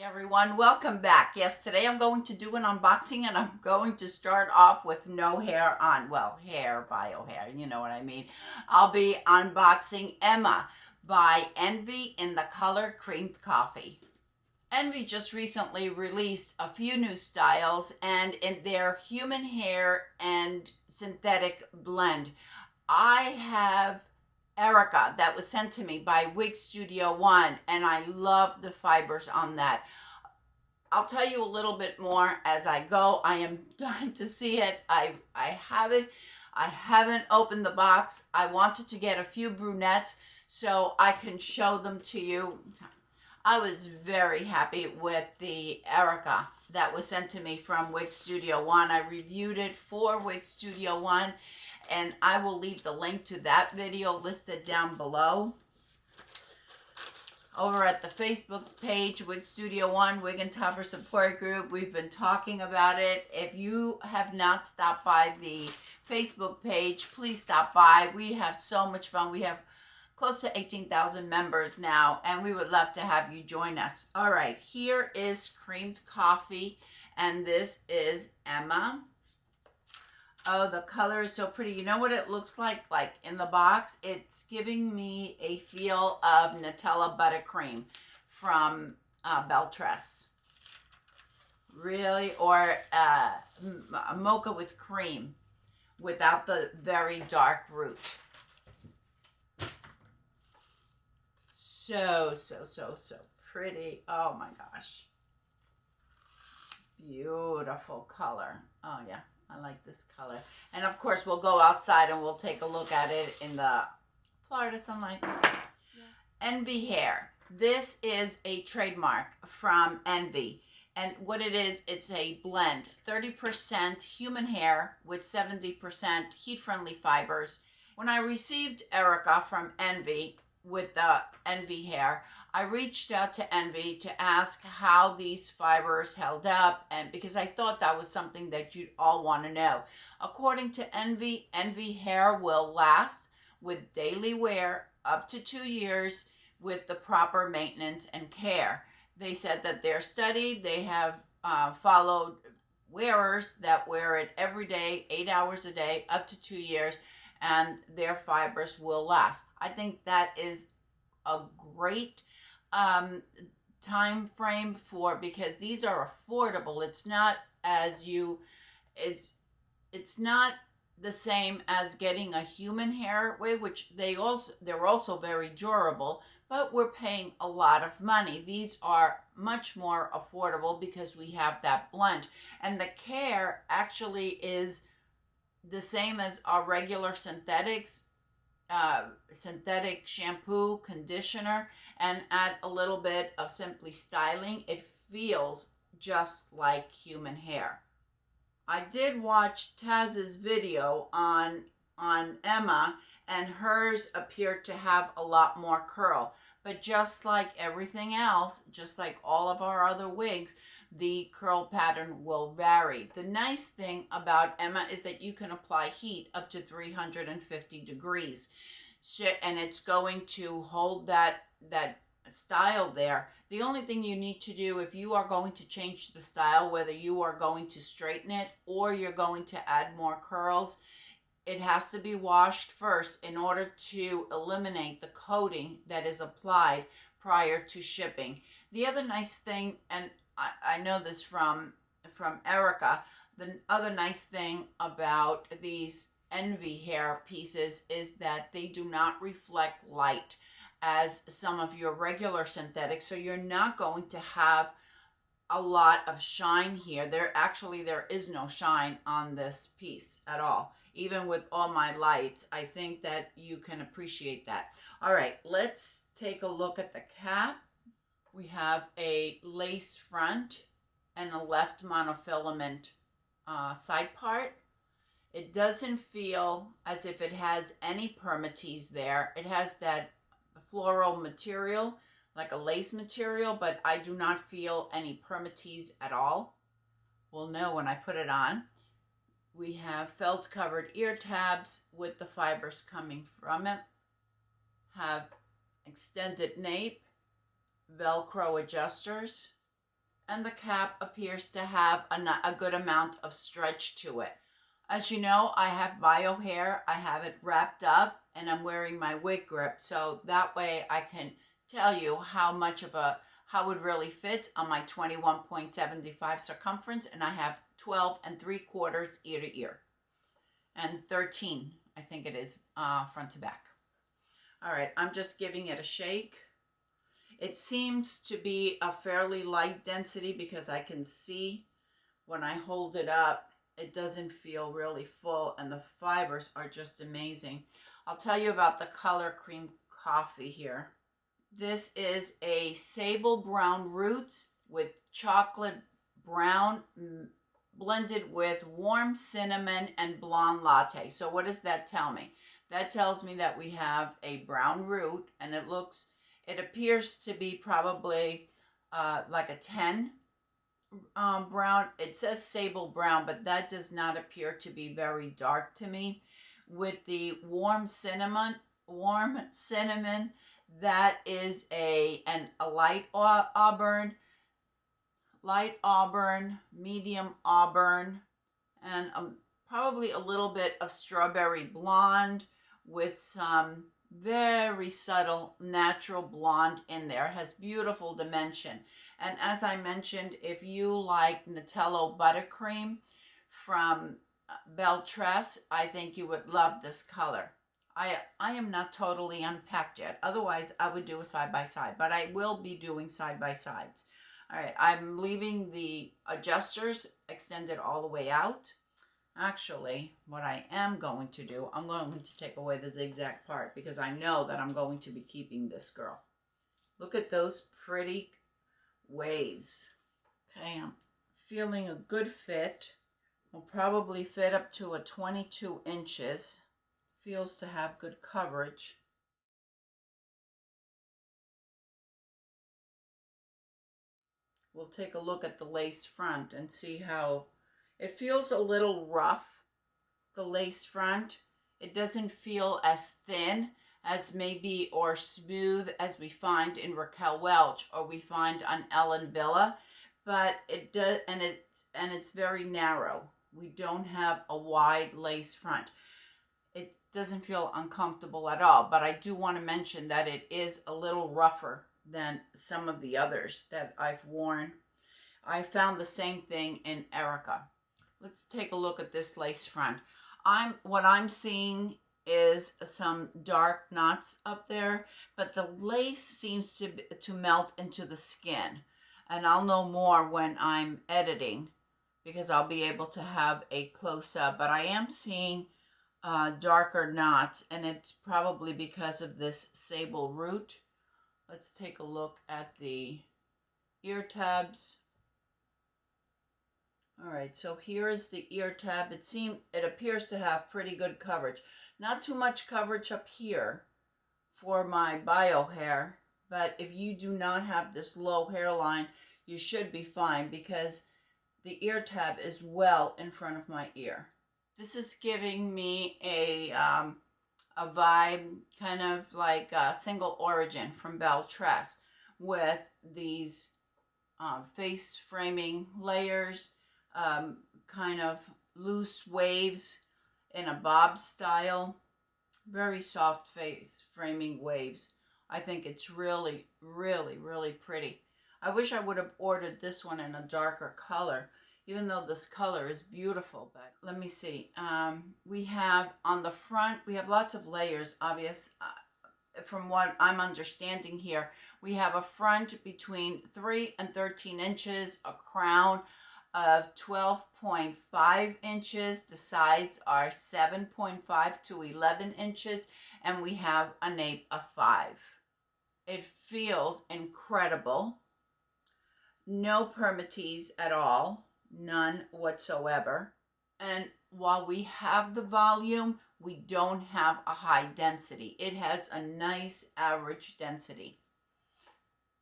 Everyone, welcome back. Yes, today I'm going to do an unboxing and I'm going to start off with no hair on. Well, hair, bio hair, you know what I mean. I'll be unboxing Emma by Envy in the color Creamed Coffee. Envy just recently released a few new styles and in their human hair and synthetic blend. I have Erica that was sent to me by WIG Studio One, and I love the fibers on that. I'll tell you a little bit more as I go. I am dying to see it. I have it. I haven't opened the box. I wanted to get a few brunettes so I can show them to you. I was very happy with the Erica that was sent to me from WIG Studio One. I reviewed it for WIG Studio One, and I will leave the link to that video listed down below. Over at the Facebook page, WIG Studio One, Wig and Topper Support Group, we've been talking about it. If you have not stopped by the Facebook page, please stop by. We have so much fun. We have close to 18,000 members now, and we would love to have you join us. All right, here is Creamed Coffee, and this is Emma. Oh, the color is so pretty. You know what it looks like in the box? It's giving me a feel of Nutella buttercream from Beltress. Really, or a mocha with cream without the very dark root. So pretty. Oh my gosh. Beautiful color. Oh yeah. I like this color. And of course, we'll go outside and we'll take a look at it in the Florida sunlight. Yes. ENVYHAIR. This is a trademark from Envy. And what it is, it's a blend. 30% human hair with 70% heat-friendly fibers. When I received Erica from Envy with the ENVYHAIR, I reached out to Envy to ask how these fibers held up, and because I thought that was something that you'd all want to know. According to Envy, ENVYHAIR will last with daily wear up to 2 years with the proper maintenance and care. They said that they're studied. They have followed wearers that wear it every day, 8 hours a day, up to 2 years, and their fibers will last. I think that is a great time frame because these are affordable. It's not it's not the same as getting a human hair wig, which they're also very durable, but we're paying a lot of money. These are much more affordable because we have that blend, and the care actually is the same as our regular synthetics. Synthetic shampoo, conditioner, and add a little bit of Simply Styling. It feels just like human hair. I did watch Taz's video on Emma, and hers appeared to have a lot more curl. But just like everything else, just like all of our other wigs, the curl pattern will vary. The nice thing about Emma is that you can apply heat up to 350 degrees. And it's going to hold that style there. The only thing you need to do if you are going to change the style, whether you are going to straighten it or you're going to add more curls, it has to be washed first in order to eliminate the coating that is applied prior to shipping. The other nice thing, and I know this from Erica, the other nice thing about these ENVYHAIR pieces is that they do not reflect light as some of your regular synthetics, so you're not going to have a lot of shine here. There is no shine on this piece at all. Even with all my lights, I think that you can appreciate that. All right, let's take a look at the cap. We have a lace front and a left monofilament side part. It doesn't feel as if it has any permatease there. It has that floral material, like a lace material, but I do not feel any permatease at all. We'll know when I put it on. We have felt covered ear tabs with the fibers coming from it. Have extended nape, Velcro adjusters. and the cap appears to have a good amount of stretch to it. As you know, I have bio hair. I have it wrapped up and I'm wearing my wig grip, so that way I can tell you how it really fits on my 21.75 circumference, and I have 12 3/4 ear to ear and 13, I think it is, front to back. All right, I'm just giving it a shake. It seems to be a fairly light density because I can see when I hold it up, it doesn't feel really full, and the fibers are just amazing. I'll tell you about the color cream coffee here. This is a sable brown root with chocolate brown blended with warm cinnamon and blonde latte. So what does that tell me? That tells me that we have a brown root, and it appears to be probably like a 10 brown. It says sable brown, but that does not appear to be very dark to me. With the warm cinnamon, that is a light auburn, medium auburn, and probably a little bit of strawberry blonde with some very subtle natural blonde in there. It has beautiful dimension. And as I mentioned, if you like Nutella buttercream from Beltress, I think you would love this color. I am not totally unpacked yet. Otherwise, I would do a side-by-side, but I will be doing side-by-sides. All right, I'm leaving the adjusters extended all the way out. Actually, what I am going to do, I'm going to take away the zigzag part because I know that I'm going to be keeping this girl. Look at those pretty waves. Okay, I'm feeling a good fit. Will probably fit up to a 22 inches. Feels to have good coverage. We'll take a look at the lace front and see how it feels. A little rough, the lace front. It doesn't feel as thin as maybe or smooth as we find in Raquel Welch or we find on Ellen Villa, but it does, and it's very narrow. We don't have a wide lace front. It doesn't feel uncomfortable at all, but I do want to mention that it is a little rougher than some of the others that I've worn. I found the same thing in Erica. Let's take a look at this lace front. What I'm seeing is some dark knots up there, but the lace seems to melt into the skin. And I'll know more when I'm editing because I'll be able to have a close-up. But I am seeing darker knots, and it's probably because of this sable root. Let's take a look at the ear tabs. All right, so here is the ear tab. It appears to have pretty good coverage. Not too much coverage up here for my bio hair, but if you do not have this low hairline, you should be fine because the ear tab is well in front of my ear. This is giving me a vibe kind of like a single origin from Beltress with these face framing layers, kind of loose waves in a bob style, very soft face framing waves. I think it's really, really, really pretty. I wish I would have ordered this one in a darker color, even though this color is beautiful. But let me see. We have on the front, we have lots of layers, obvious. From what I'm understanding here, we have a front between 3 and 13 inches, a crown of 12.5 inches. The sides are 7.5 to 11 inches, and we have a nape of 5. It feels incredible. No permatease at all, none whatsoever. And while we have the volume, we don't have a high density. It has a nice average density.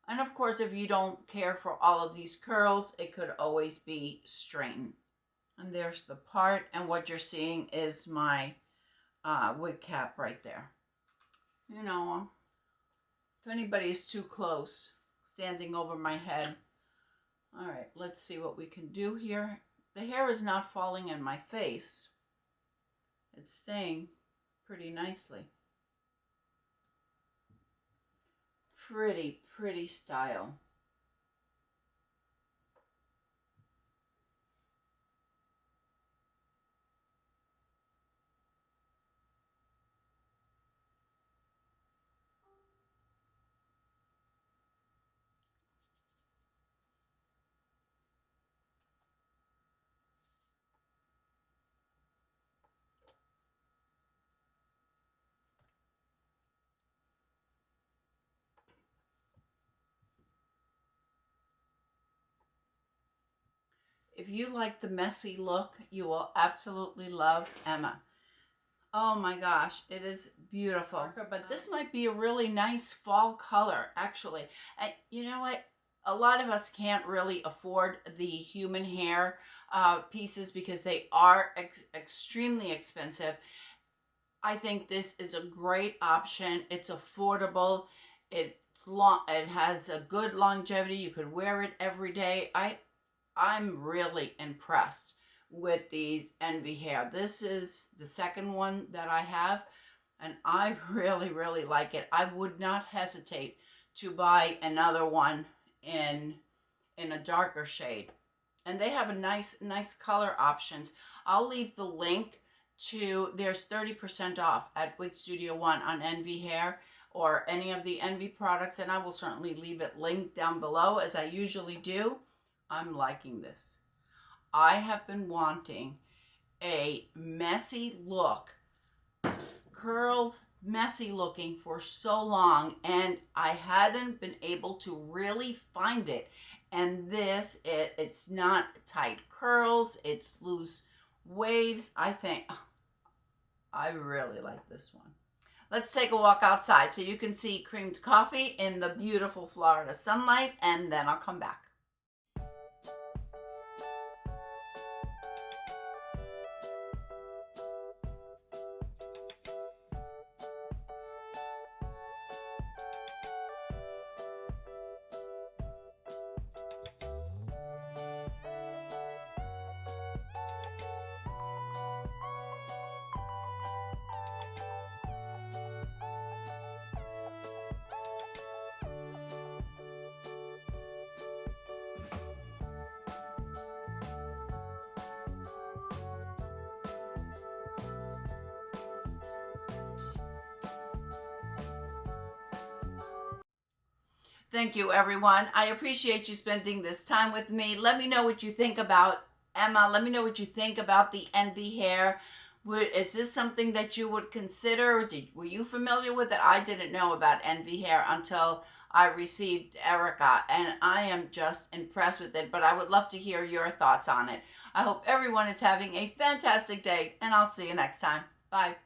And of course, if you don't care for all of these curls, it could always be straightened. And there's the part, and what you're seeing is my wig cap right there. You know, if anybody is too close, standing over my head, All right, let's see what we can do here. The hair is not falling in my face. It's staying pretty nicely. Pretty style. If you like the messy look, you will absolutely love Emma. Oh my gosh, it is beautiful. But this might be a really nice fall color, actually. And you know what? A lot of us can't really afford the human hair pieces because they are extremely expensive. I think this is a great option. It's affordable. It's long. It has a good longevity. You could wear it every day. I'm really impressed with these ENVYHAIR. This is the second one that I have, and I really like it. I would not hesitate to buy another one in a darker shade. And they have a nice color options. I'll leave the link to, there's 30% off at WIG Studio One on ENVYHAIR or any of the Envy products, and I will certainly leave it linked down below as I usually do. I'm liking this. I have been wanting a messy look, curled, messy looking for so long, and I hadn't been able to really find it. And this, it's not tight curls, it's loose waves. I think, I really like this one. Let's take a walk outside so you can see creamed coffee in the beautiful Florida sunlight, and then I'll come back. Thank you, everyone. I appreciate you spending this time with me. Let me know what you think about Emma. Let me know what you think about the ENVYHAIR. Is this something that you would consider? Were you familiar with it? I didn't know about ENVYHAIR until I received Erica, and I am just impressed with it, but I would love to hear your thoughts on it. I hope everyone is having a fantastic day, and I'll see you next time. Bye.